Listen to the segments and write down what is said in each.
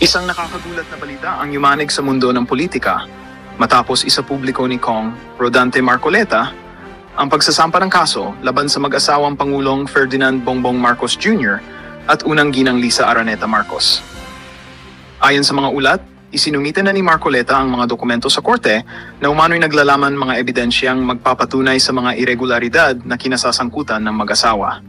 Isang nakakagulat na balita ang yumanig sa mundo ng politika matapos isapubliko ni Kong Rodante Marcoleta ang pagsasampa ng kaso laban sa mag-asawang Pangulong Ferdinand Bongbong Marcos Jr. at unang ginang Lisa Araneta Marcos. Ayon sa mga ulat, isinungitan na ni Marcoleta ang mga dokumento sa korte na umano'y naglalaman mga ebidensyang magpapatunay sa mga irregularidad na kinasasangkutan ng mag-asawa.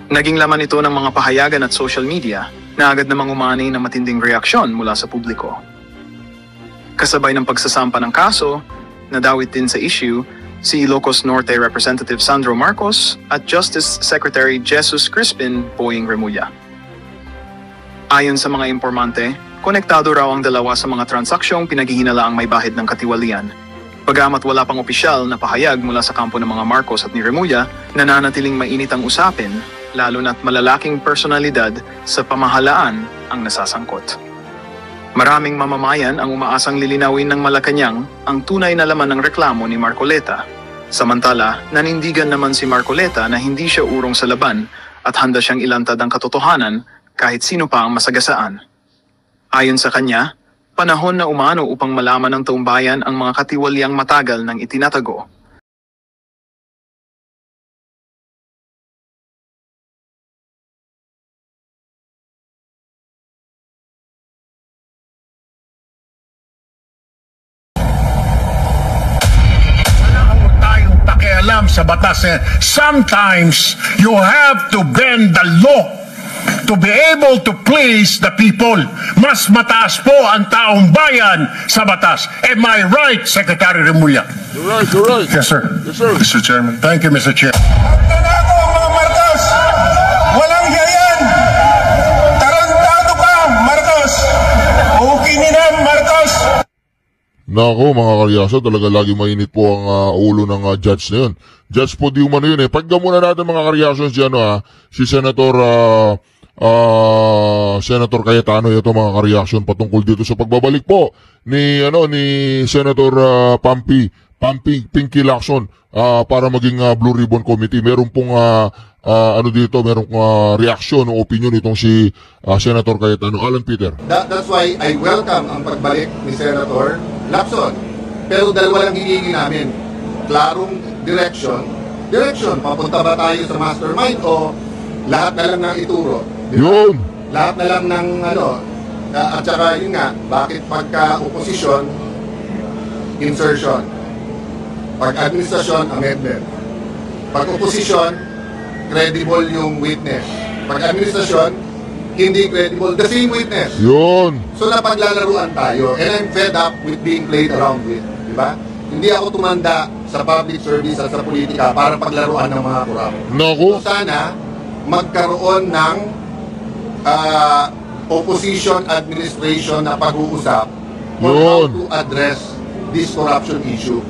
Naging laman ito ng mga pahayagan at social media na agad namang umani ng matinding reaksyon mula sa publiko. Kasabay ng pagsasampa ng kaso, nadawit din sa issue si Ilocos Norte Representative Sandro Marcos at Justice Secretary Jesus Crispin Boying Remulla. Ayon sa mga impormante, konektado raw ang dalawa sa mga transaksyong pinaghihinalaang may bahid ng katiwalian. Bagamat wala pang opisyal na pahayag mula sa kampo ng mga Marcos at ni Remulla, nananatiling mainit ang usapin, lalo na't malalaking personalidad sa pamahalaan ang nasasangkot. Maraming mamamayan ang umaasang lilinawin ng Malacanang ang tunay na laman ng reklamo ni Marcoleta. Samantala, nanindigan naman si Marcoleta na hindi siya urong sa laban at handa siyang ilantad ang katotohanan kahit sino pa ang masagasaan. Ayon sa kanya, panahon na umano upang malaman ng taong bayan ang mga katiwaliang matagal nang itinatago. Sa batas, sometimes you have to bend the law to be able to please the people. Mas mataas po ang taong bayan sa batas. Am I right, Secretary Remulla? You're right, you're right. Yes, sir. Yes, sir. Mr. Chairman. Thank you, Mr. Chair. Magtanako, mga Marcos! Walang hiyayan! Tarantado ka, Marcos! Okay na, Marcos! Nako mga karyasa, talaga lagi mainit po ang ulo ng judge na yun. Judge po di umano yun eh. Pagka muna natin mga karyasa dyan, si Senator Cayetano ito mga karyasyon patungkol dito sa pagbabalik po ni Senator Pinky Lacson para maging Blue Ribbon Committee. Meron pong merong reaksyon o opinion itong si Senator Cayetano. Alan Peter. That's why I welcome ang pagbalik ni Senator Lacson. Pero dalawa lang hinihingi namin. Klarong direction, papunta ba tayo sa mastermind o lahat na lang ng ituro? Diba? Yun! Lahat na lang ng at saka yun nga, bakit pagka oposisyon, insertion. Pag administrasyon, amendment. Pag oposisyon, credible yung witness. Pag administrasyon, hindi credible, the same witness. Yun! So napaglalaruan tayo, and I'm fed up with being played around with. Diba? Hindi ako tumanda sa public service at sa politika para paglaruan ng mga kurap. Naku! So sana, magkaroon ng opposition administration na pag-uusap on how to address this corruption issue.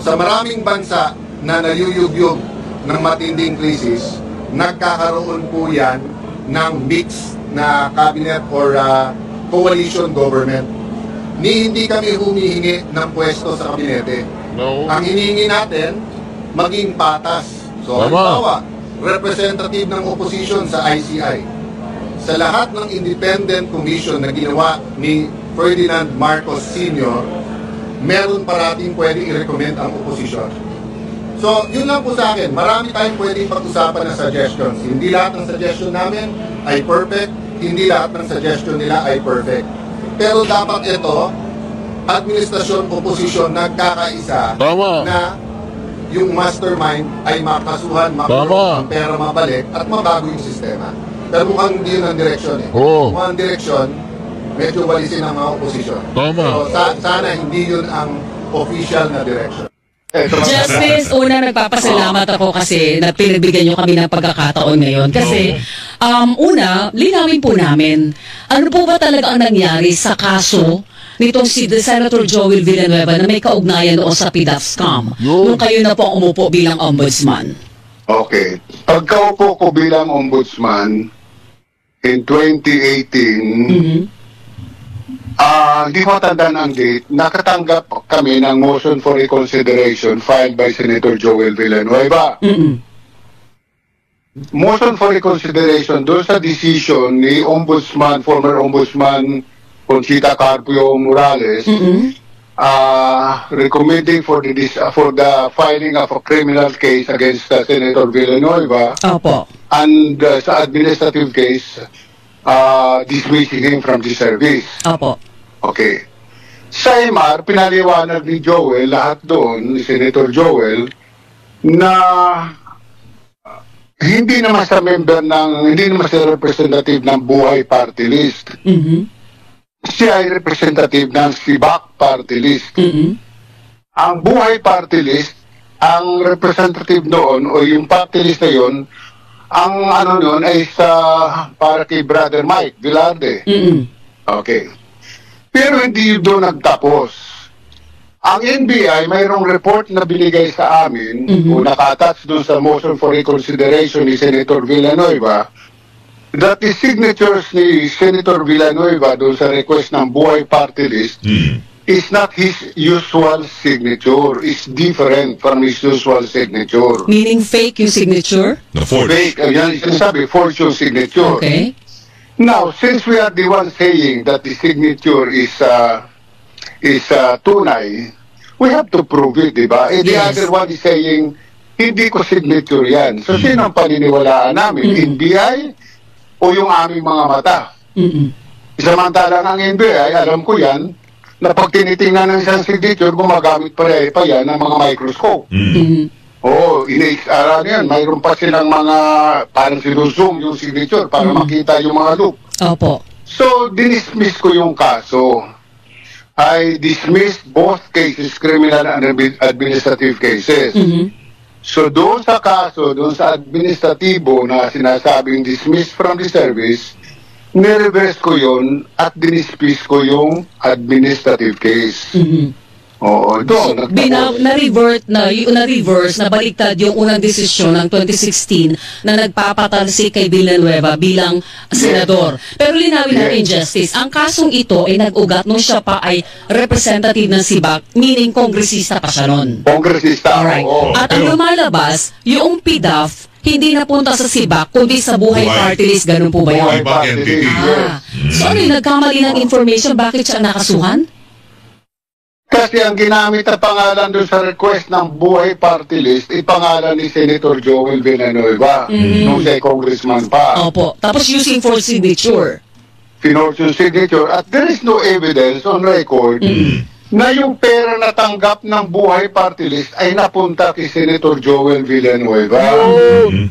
Sa maraming bansa na nayuyugyug ng matinding krisis, nagkakaroon po yan ng mix na cabinet or coalition government. Hindi kami humihingi ng pwesto sa kabinete. No. Ang hinihingi natin, maging patas. So, halimbawa, representative ng opposition sa ICI. Sa lahat ng independent commission na ginawa ni Ferdinand Marcos Sr., meron parating pwedeng i-recommend ang opposition. So, yun lang po sa akin. Marami tayong pwedeng pag-usapan na suggestions. Hindi lahat ng suggestion namin ay perfect. Hindi lahat ng suggestion nila ay perfect. Pero dapat ito, administrasyon, oposisyon, nagkakaisa. Tama. Na yung mastermind ay makasuhan, makulong, ang pera mabalik, at mabago yung sistema. Pero mukhang hindi yun ang direksyon eh. Mukhang ang direksyon, medyo balisin ang mga oposisyon. Tama. So, sana hindi yun ang official na direksyon. Justice, una nagpapasalamat ako kasi na pinagbigyan nyo kami ng pagkakataon ngayon. Kasi, una, linawin po namin, ano po ba talaga ang nangyari sa kaso nitong si Senator Joel Villanueva na may kaugnayan doon sa PDAF scam nung kayo na po umupo bilang ombudsman? Okay. Pagkaupo ko bilang ombudsman in 2018, hindi ko tandaan ang date, nakatanggap kami ng motion for reconsideration filed by Senator Joel Villanueva. motion for reconsideration doon sa decision ni former Ombudsman Conchita Carpio Morales, recommending for the filing of a criminal case against Senator Villanueva. Opo. And sa administrative case, dismissing him from the service. Opo. Okay. Sa MR, pinaliwanag ni Joel, lahat doon, ni Senator Joel, na hindi naman sa representative ng Buhay Party List. Siya ay representative ng SIBAC Party List. Ang Buhay Party List, ang representative noon, o yung party list na yun, ang ano noon ay para kay Brother Mike Velarde. Okay. Pero hindi yun doon nagtapos. Ang NBI, mayroong report na binigay sa amin, o naka-attach doon sa motion for reconsideration ni Senator Villanueva, that the signatures ni Senator Villanueva doon sa request ng Buhay Party List is not his usual signature. It's different from his usual signature. Meaning fake yung signature? Fake. Yan sinasabi, forged yung signature. Okay. Now, since we are the ones saying that the signature is tunay, we have to prove it, di ba? The other one is saying, hindi ko signature yan. So, sino ang paniniwalaan namin? NBI o yung aming mga mata? Samantalang ang NBI, alam ko yan, na pag tinitingnan ng isang signature, gumagamit pa yan ng mga microscope. Oo, ina-XR yan. Mayroon pa silang mga, parang sinuzoom yung signature para makita yung mga loop. Opo. So, dinismiss ko yung kaso. I dismissed both cases, criminal and administrative cases. So doon sa kaso, doon sa administratibo na sinasabing dismissed from the service, nireverse ko yun at dinismiss ko yung administrative case. Oo, doon. Na-reverse, nabaliktad yung unang desisyon ng 2016 na nagpapatalsik kay Villanueva bilang senador. Pero linawin natin, Justice, ang kasong ito ay nag-ugat nung siya pa ay representative ng SIBAC, meaning kongresista pa siya nun. Kongresista, alright. oo. At ang lumalabas, yung PDAF, hindi napunta sa SIBAC, kundi sa Buhay Party List. Ganun po ba yun? Buhay Party List, yes. So ano yung nagkamali ng information? Bakit siya nakasuhan? Kasi ang ginamit na pangalan doon sa request ng Buhay Party List, ipangalan ni Senator Joel Villanueva, nung siya congressman pa. Opo. Tapos using for signature. Finorge yung signature. At there is no evidence on record na yung pera na tanggap ng Buhay Party List ay napunta kay Senator Joel Villanueva.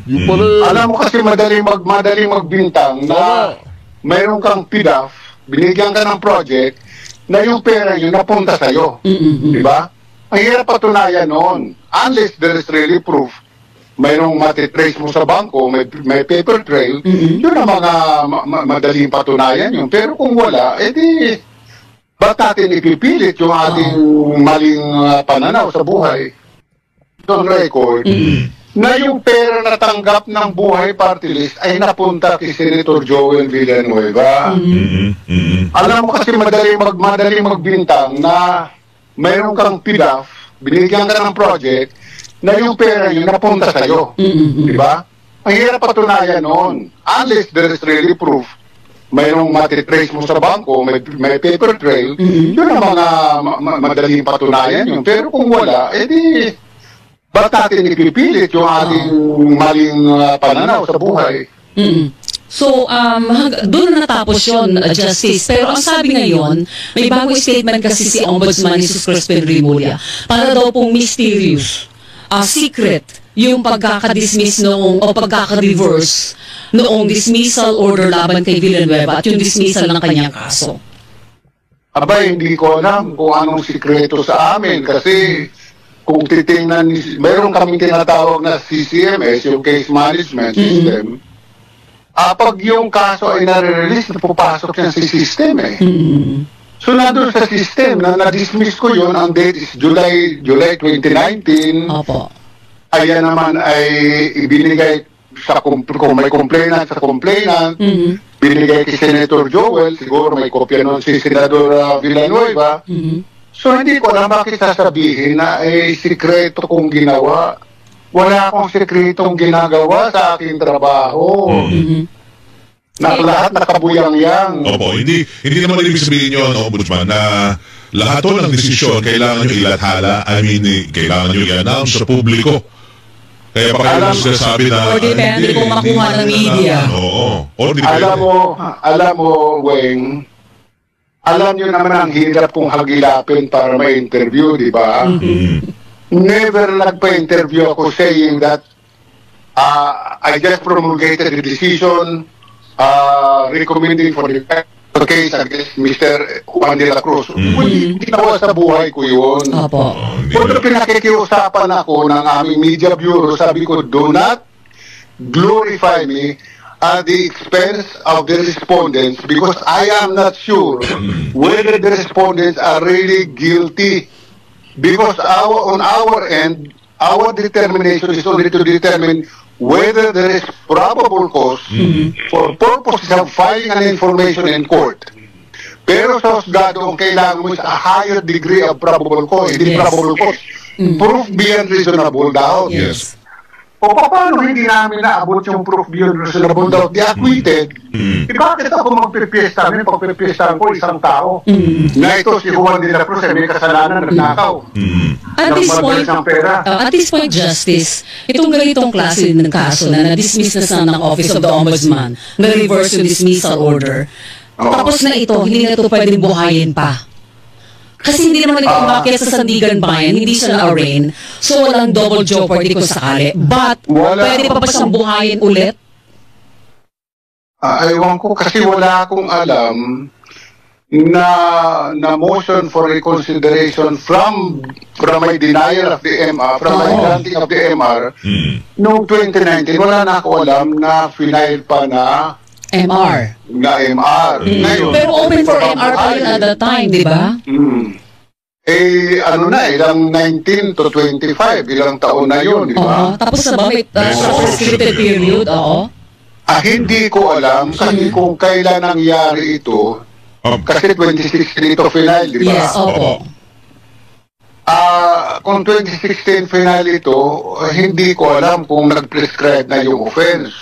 Yung pala. Alam mo kasi madaling magbintang na mayroon kang PDAF, binigyan ka ng project, na yung pera yun napunta sa'yo. Diba? Ang hirap patunayan noon. Unless there is really proof, mayroong matitrace mo sa bangko, may paper trail, yun ang mga madaling patunayan yun. Pero kung wala, edi, ba't natin ipipilit yung ating maling pananaw sa buhay? On record, na yung pera na tanggap ng Buhay Party List ay napunta kay Senator Joel Villanueva. Alam mo kasi madaling magbintang na mayroon kang PDAF, binigyan ka ng project, na yung pera yun napunta sa'yo. Diba? Ang hirap patunayan noon. Unless there is really proof, mayroong matitrace mo sa bangko, may paper trail, yun ang mga madaling patunayan yun. Pero kung wala, edi, ba't natin ipipilit yung ating maling pananaw sa buhay? So, doon na natapos yun, Justice. Pero ang sabi ngayon, may bagong statement kasi si Ombudsman Jesus Crispin Remulla para daw pong mysterious, secret, yung pagkakadismiss noong, o pagkakareverse noong dismissal order laban kay Villanueva at yung dismissal ng kanyang kaso. Abay, hindi ko alam kung anong sikreto sa amin kasi kung titingnan, mayroon kaming tinatawag na CCMS, yung Case Management System. Pag yung kaso ay nare-release, napupasok yan sa system eh. So nandun sa system, na-dismiss ko yun, ang date is July 2019. Opo. Ayan naman ay ibinigay sa kung may complainant sa complainant, binigay kay Senator Joel, siguro may kopya nun si Senador Villanueva. So hindi ko alam bakit sasabihin na sikreto kong ginawa. wala akong sekretong ginagawa sa aking trabaho. Na lahat nakabuyang-yang. Opo, hindi naman ibig sabihin yun, Ombudsman, na lahat ng desisyon kailangan nyo ilathala, kailangan nyo i-announce sa publiko. Kaya pa kayo sinasabi na... Or depende kung makuha ng media. Oo. Alam mo, Weng, alam nyo naman ang hirap kong hagilapin para ma-interview, di ba? Never nagpa-interview ako saying that I just promulgated the decision recommending for the case against Mr. Juan de la Cruz. Ginawa sa buhay ko yun. Opo. Kung pinakikiusapan ako ng aming media bureau, sabi ko, do not glorify me at the expense of the respondents because I am not sure whether the respondents are really guilty. Because on our end, our determination is only to determine whether there is probable cause for purposes of filing an information in court. Pero sa husgado, ang kailangan mo is a higher degree of probable cause, hindi probable cause. Proof beyond reasonable doubt. Yes. O paano hindi namin naabot yung proof beyond reasonable doubt, di acquitted? Bakit ako magpipiesta? Pagpipiestahan ko isang tao na ito si Juan de la Cruz ay may kasalanan na nakaw. At this point, Justice, itong ganitong klase ng kaso na na-dismiss na ng Office of the Ombudsman, na-reverse yung dismissal order, tapos na ito, hindi na ito pwedeng buhayin pa. Kasi hindi naman ito umakyat sa Sandigan Bayan, hindi siya na-arraign. So walang double jeopardy kung sakali. But, pwede pa ba siyang buhayin ulit? Ewan ko kasi wala akong alam na motion for reconsideration from my denial of the MR, from my granting of the MR, noong 2019, wala na ako alam na final pa na MR. Ngayon, pero open for MR pa yun at that time, di ba? Ilang 19 to 25, ilang taon na yun, di ba? Tapos na ba may restricted period? Hindi ko alam kasi kung kailan nangyari ito, kasi 2016 ito final, di ba? Yes, opo. Kung 2016 final ito, hindi ko alam kung nag-prescribe na yung offense.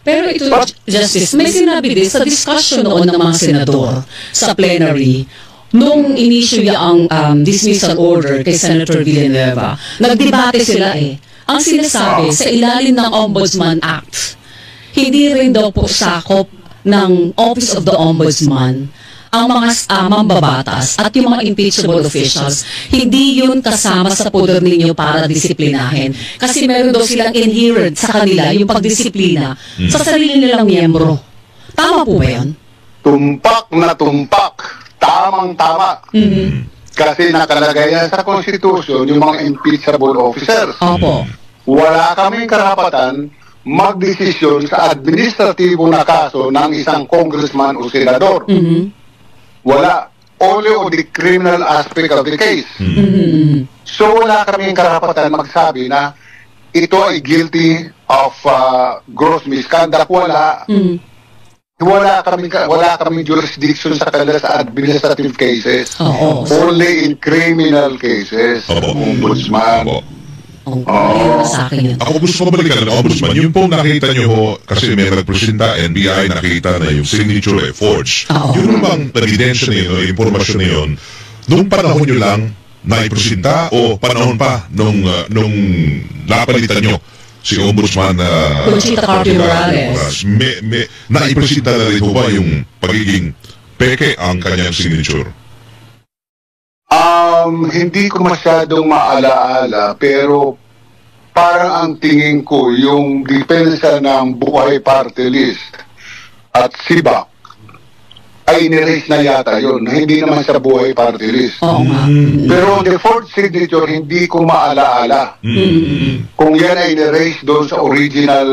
Pero ito, Justice, may sinabi din sa discussion noon ng mga senador sa plenary, nung inisyu ang dismissal order kay Senator Villanueva, nagdebate sila Ang sinasabi, sa ilalim ng Ombudsman Act, hindi rin daw po sakop ng Office of the Ombudsman ang mga mambabatas at yung mga impeachable officials, hindi yun kasama sa poder ninyo para disiplinahin. Kasi meron daw silang inherent sa kanila yung pagdisiplina sa sarili nilang miyembro. Tama po ba yan? Tumpak na tumpak. Tamang-tama. Kasi nakalagay yan sa Constitution yung mga impeachable officers. Opo. Wala kaming karapatan magdesisyon sa administratibo na kaso ng isang congressman o senador. Wala. Only on the criminal aspect of the case. So wala kaming karapatan magsabi na ito ay guilty of gross misconduct. Wala. Wala kaming jurisdiction sa kanila sa administrative cases. Only in criminal cases. Ombudsman. Ako gusto ko balikan ng Ombudsman. Yung pong nakita nyo ho, kasi may nagpresenta, NBI, nakita na yung signature forged. Yun bang ebidensya na yun, impormasyon na yun, nung panahon nyo lang naipresenta o panahon pa nung napalitan nyo si Ombudsman Conchita Carpio Morales. Naipresenta na rin ho ba yung pagiging peke ang kanyang signature? Hindi ko masyadong maalaala, pero parang ang tingin ko yung depensa ng Buhay Party List at SIBAC ay niraise na yata yun. Hindi naman sa Buhay Party List. Pero the fourth signature, hindi ko maalaala. Kung yan ay niraise doon sa original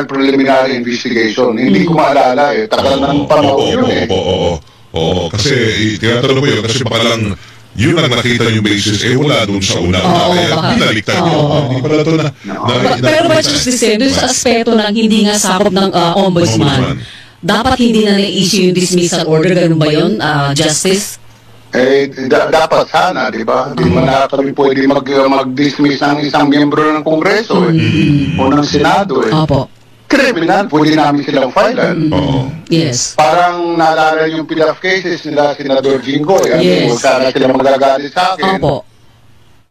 preliminary investigation. Hindi ko maalala Tagal ng panahon yun Oo, kasi tinatanong mo yun kasi baka lang yun ang nakita yung basis wala doon sa una kaya binaliktad nyo. Hindi pala ito na pero ba Justice, doon sa aspeto ng hindi nga sakop ng Ombudsman, dapat hindi na na-issue yung dismissal order, ganun ba yun, Justice? Dapat sana, di ba? Di man na kami pwede mag-dismiss ng isang miyembro ng Kongreso o ng Senado. Opo. Criminal, pwede namin silang filean. Yes. Parang naalala yung pilaf cases nila, Senador Jinggoy. Yes. Sana sila magagalit sa akin. Opo.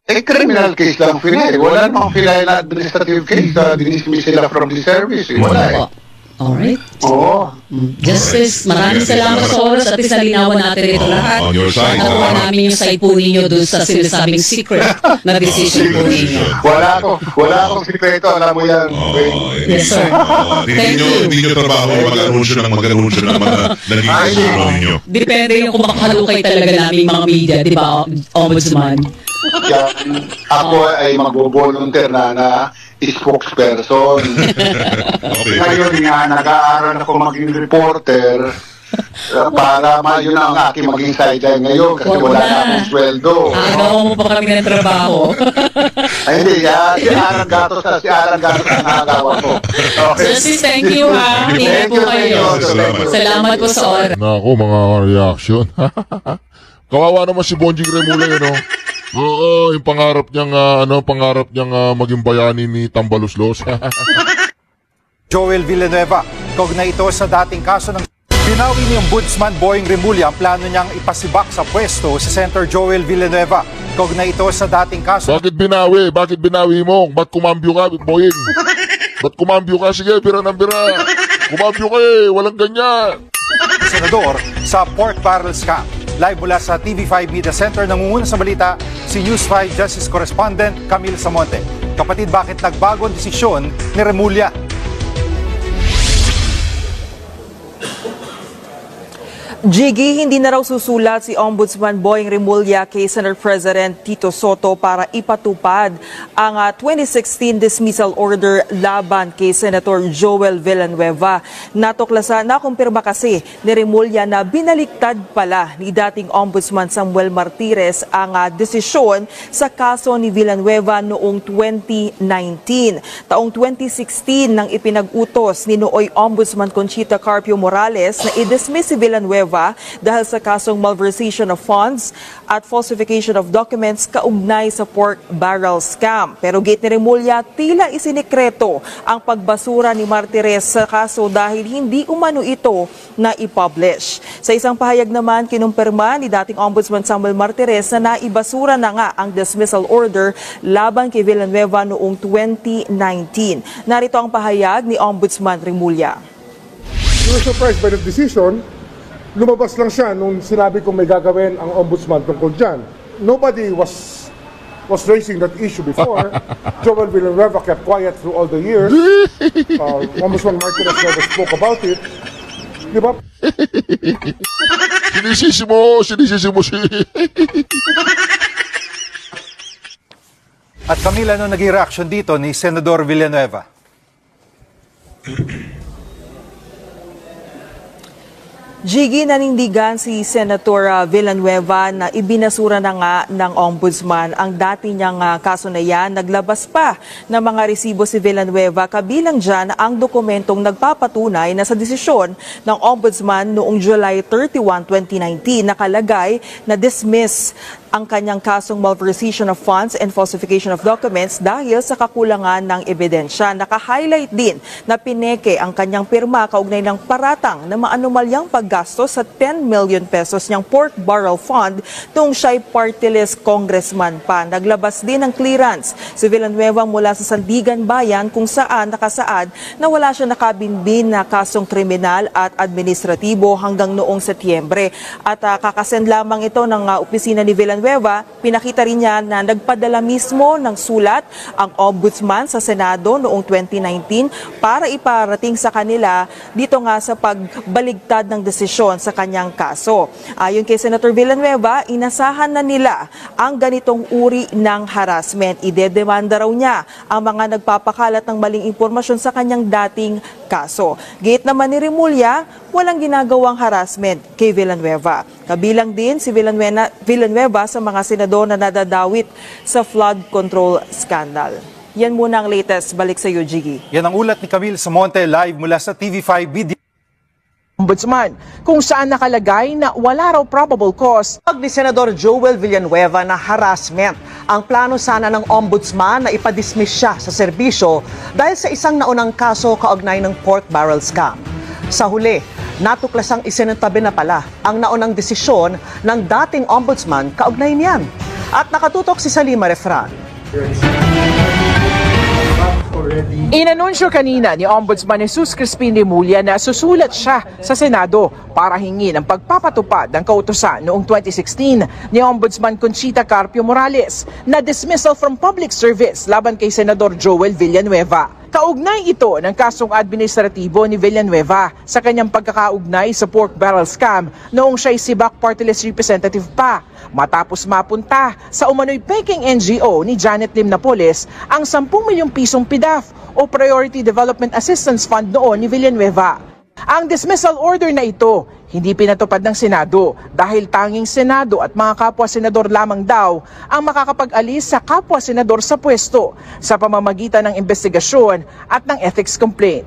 Criminal case lang pinay. Wala namang pinay na administrative case. Dinismiss sila from the service. Wala Opo. Alright. Oo. Justice, maraming salamat sa oras at isalinawan natin ito lahat. On your side. Nakuha namin yung side po ninyo doon sa sinasabing secret na decision po ninyo. Wala akong sikreto. Alam mo yan. Yes, sir. Hindi nyo trabaho mag-anunsyo ng mga naging decision ninyo. Depende yung kung makakalukay talaga namin mga media, di ba, Ombudsman? Ako ay mag-volunteer na spokesperson. Ngayon nga, nag-aaral ako maging reporter para yun ang aking maging sideline ngayon kasi wala na akong sweldo. Agaw mo pa kami ng trabaho. Ay, hindi. Si Alan Gatos ang nakagawa ko. Okay. Justice, thank you ha. Ingat po kayo. Salamat po sa oras. Nako, mga reaction. Kawawa naman si Bonjing Remulla, no? Oo, yung pangarap niyang maging bayani ni Tambaluslos. Joel Villanueva, kaugnay ito sa dating kaso ng binawi ni Ombudsman Boying Remulla ang plano niyang ipasibak sa pwesto si Senator Joel Villanueva. Kaugnay ito sa dating kaso. Bakit binawi? Bakit binawi mo? Ba't kumambyo ka, Boying? Ba't kumambyo ka? Sige, bira ng bira. Kumambyo ka walang ganyan. Senador sa pork barrel scam. Live mula sa TV5 Media Center, nangunguna sa balita si News 5 Justice Correspondent Camille Samonte. Kapatid, bakit nagbago ang desisyon ni Remulla? Jiggy, hindi na raw susulat si Ombudsman Boying Remulla kay Senate President Tito Soto para ipatupad ang 2016 dismissal order laban kay Senator Joel Villanueva. Nakumpirma kasi ni Remulla na binaliktad pala ni dating Ombudsman Samuel Martires ang desisyon sa kaso ni Villanueva noong 2019. Taong 2016 nang ipinag-utos ni nooy Ombudsman Conchita Carpio Morales na i-dismiss si Villanueva dahil sa kasong malversation of funds at falsification of documents kaugnay sa pork barrel scam. Pero gate ni Remulla, tila isinikreto ang pagbasura ni Martires sa kaso dahil hindi umano ito na i-publish. Sa isang pahayag naman, kinumpirma ni dating Ombudsman Samuel Martires na naibasura na nga ang dismissal order laban kay Villanueva noong 2019. Narito ang pahayag ni Ombudsman Remulla. We were surprised by the decision. Lumabas lang siya nung sinabi kong may gagawin ang ombudsman tungkol dyan. Nobody was raising that issue before. Joel Villanueva kept quiet through all the years. Ombudsman Martinez never spoke about it. Di ba? Sinisisi mo si... At Camila, ano naging reaction dito ni Senador Villanueva? Jiggy, nanindigan si Senator Villanueva na ibinasura na nga ng Ombudsman ang dati niyang kaso na yan. Naglabas pa ng mga resibo si Villanueva, kabilang dyan ang dokumentong nagpapatunay na sa desisyon ng Ombudsman noong July 31, 2019 nakalagay na dismiss ang kanyang kasong malversation of funds and falsification of documents dahil sa kakulangan ng ebidensya. Naka-highlight din na pineke ang kanyang pirma kaugnay ng paratang na maanumalyang paggastos sa 10 million pesos niyang pork barrel fund noong siya'y partyless congressman pa. Naglabas din ng clearance si Villanueva mula sa Sandigan Bayan kung saan nakasaad na wala siya nakabinbin na kasong kriminal at administratibo hanggang noong Setyembre. At kakasend lamang ito ng opisina ni Villanueva. Pinakita rin niya na nagpadala mismo ng sulat ang Ombudsman sa Senado noong 2019 para iparating sa kanila dito nga sa pagbaligtad ng desisyon sa kanyang kaso. Ayon kay Senator Villanueva, inasahan na nila ang ganitong uri ng harassment. Idedemanda raw niya ang mga nagpapakalat ng maling impormasyon sa kanyang dating kaso. Gate naman ni Remulla, walang ginagawang harassment kay Villanueva. Kabilang din si Villanueva sa mga senador na nadadawit sa flood control scandal. Yan muna ang latest. Balik sa iyo, Jiggy. Yan ang ulat ni Camille Samonte live mula sa TV5 Media. Ombudsman, kung saan nakalagay na wala raw probable cause. Pag ni Senador Joel Villanueva na harassment, ang plano sana ng Ombudsman na ipadismiss siya sa serbisyo dahil sa isang naunang kaso kaugnay ng pork barrel scam. Sa huli, natuklasang isinuntabi na pala ang naunang desisyon ng dating Ombudsman kaugnay niyan. At nakatutok si Salima Refran. Inanunsyo kanina ni Ombudsman Jesus Crispin Remulla na susulat siya sa Senado para hingin ang pagpapatupad ng kautusan noong 2016 ni Ombudsman Conchita Carpio Morales na dismissal from public service laban kay Senador Joel Villanueva. Kaugnay ito ng kasong administratibo ni Villanueva sa kanyang pagkakaugnay sa pork barrel scam noong siya'y Sibak Party List Representative pa, matapos mapunta sa umano'y peking NGO ni Janet Lim Napoles ang 10 milyong pisong PDAF o Priority Development Assistance Fund noon ni Villanueva. Ang dismissal order na ito hindi pinatupad ng Senado dahil tanging Senado at mga kapwa-senador lamang daw ang makakapag-alis sa kapwa-senador sa pwesto sa pamamagitan ng investigasyon at ng ethics complaint.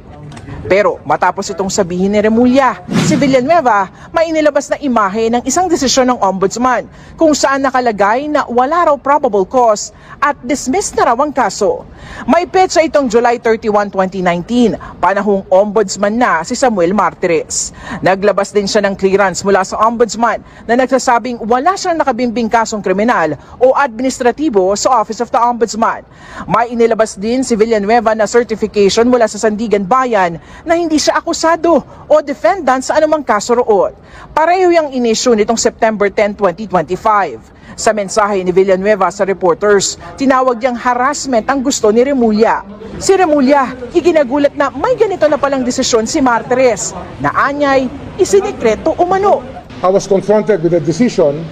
Pero matapos itong sabihin ni Remulla, si Villanueva may inilabas na imahe ng isang desisyon ng Ombudsman kung saan nakalagay na wala raw probable cause at dismiss na raw ang kaso. May petsa itong July 31, 2019, panahong Ombudsman na si Samuel Martires. Naglabas din siya ng clearance mula sa Ombudsman na nagsasabing wala siyang nakabimbing kasong kriminal o administratibo sa Office of the Ombudsman. May inilabas din si Villanueva na certification mula sa Sandigan Bayan na hindi siya akusado o defendant sa anumang kaso roon. Pareho yung inisyu nitong September 10, 2025. Sa mensahe ni Villanueva sa reporters, tinawag niyang harassment ang gusto ni Remulla. Si Remulla, ikinagulat na may ganito na palang desisyon si Martires na anyay isinekreto umano. I was confronted with a decision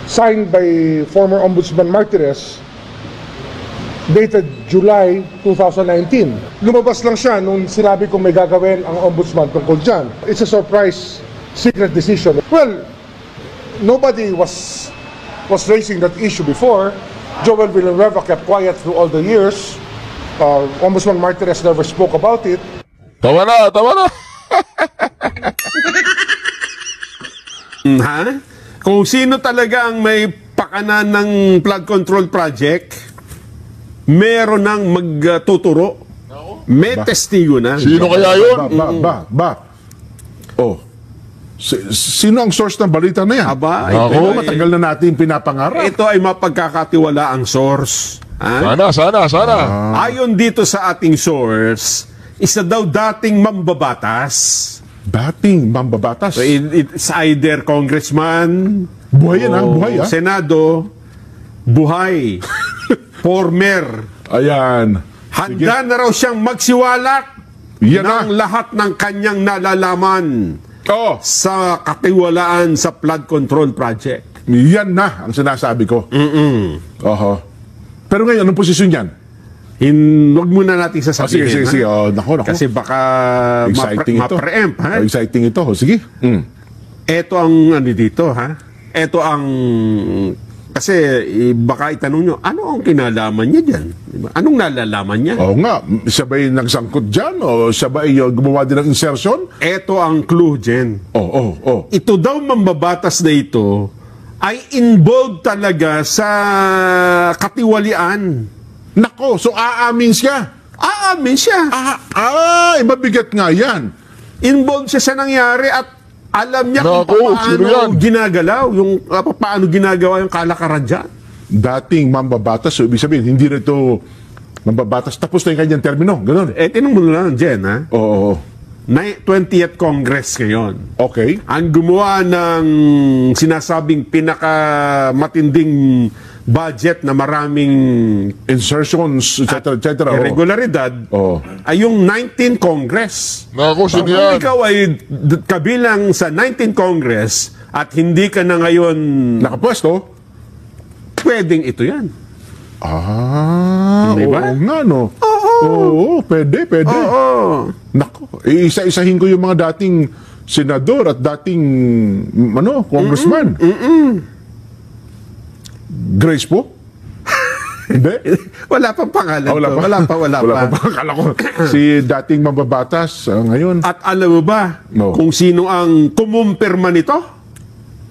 signed by former Ombudsman Martires dated July 2019. Lumabas lang siya nung sinabi kong may gagawin ang Ombudsman tungkol dyan. It's a surprise secret decision. Well, nobody was raising that issue before. Joel Villanueva kept quiet through all the years. Ombudsman Martires never spoke about it. Tama na, tama na. Ha? Kung sino talaga ang may pakanan ng flood control project, meron nang magtuturo. May testigo na. Sino kaya yun? Oh. Sino ang source ng balita na yan? Aba, matagal na natin pinapangarap. Ito ay mapagkakatiwala ang source. Ha? Sana. Ayon dito sa ating source, isa daw dating mambabatas. Dating mambabatas? So, it's either congressman, buhay yan, buhay. Senado, buhay, former. Ayan. Handa na raw siyang magsiwalak ng lahat ng kanyang nalalaman sa katiwalaan sa flood control project. Yan na ang sinasabi ko. Oho. Pero ngayon, anong posisyon yan? Wag muna natin sasabihin. Sige. Nako. Kasi baka ma-preempt. Exciting ito. Sige. Ito ang dito, ha? Ito ang... Kasi baka itanong nyo, ano ang kinalaman niya dyan? Diba? Anong nalalaman niya? Oo nga. Siya ba'y nagsangkot dyan? O siya ba'y gumawa din ng insertion? Ito ang clue, Jen. Ito daw mambabatas na ito ay involved talaga sa katiwalian. Nako, so aamin siya? Aamin siya. Mabigat nga yan. Involved siya sa nangyari at alam niya kung paano ginagalaw, paano ginagawa yung kalakaran dyan. Dating mambabatas, so ibig sabihin, hindi rito mambabatas, tapos na yung kanyang termino, gano'n. Tinong mo lang, Jen, ha? Oo. 20th Congress ngayon. Okay. Ang gumawa ng sinasabing pinakamatinding budget na maraming insertions, etc. irregularidad ay yung 19th Congress. Naku, kung ikaw ay kabilang sa 19th Congress at hindi ka na ngayon nakapwesto, pwedeng ito yan. Diba? Oo nga, no? Oo, pwede. Naku, isa-isahin ko yung mga dating senador at dating congressman. Grace po? Hindi? Wala pang pangalan. Wala pa. Wala pa. Akala ko, si dating mambabatas ngayon. At alam mo ba kung sino ang kumumpirma nito?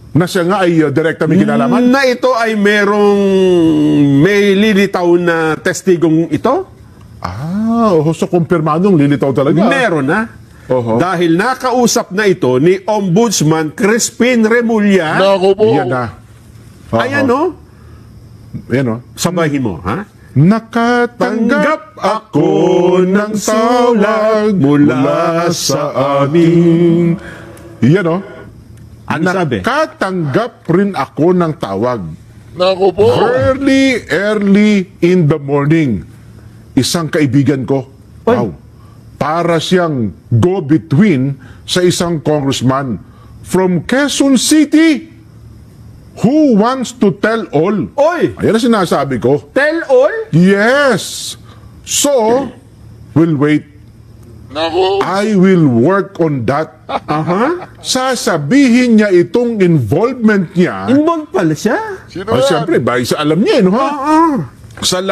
Na siya nga ay direkta may kinalaman? Na ito ay may lilitaw na testigong ito? So kumpirmadong lilitaw talaga. Meron na. Dahil nakausap na ito ni Ombudsman Crispin Remulla. Naku po. Yan na. Ayan o. Ayan o. Sabahin mo, ha? Nakatanggap ako ng tawag mula sa amin. Yan o. Ano sabi? Nakatanggap rin ako ng tawag. Naku po. Early in the morning. Isang kaibigan ko. Wow. Para siyang go-between sa isang congressman from Quezon City who wants to tell all. Oy! Ayan na sinasabi ko. Tell all? Yes. So, we'll wait. Naku. I will work on that. Sasabihin niya itong involvement niya. Involved pala siya? Sino yan? Siyempre, alam niya, no? Sa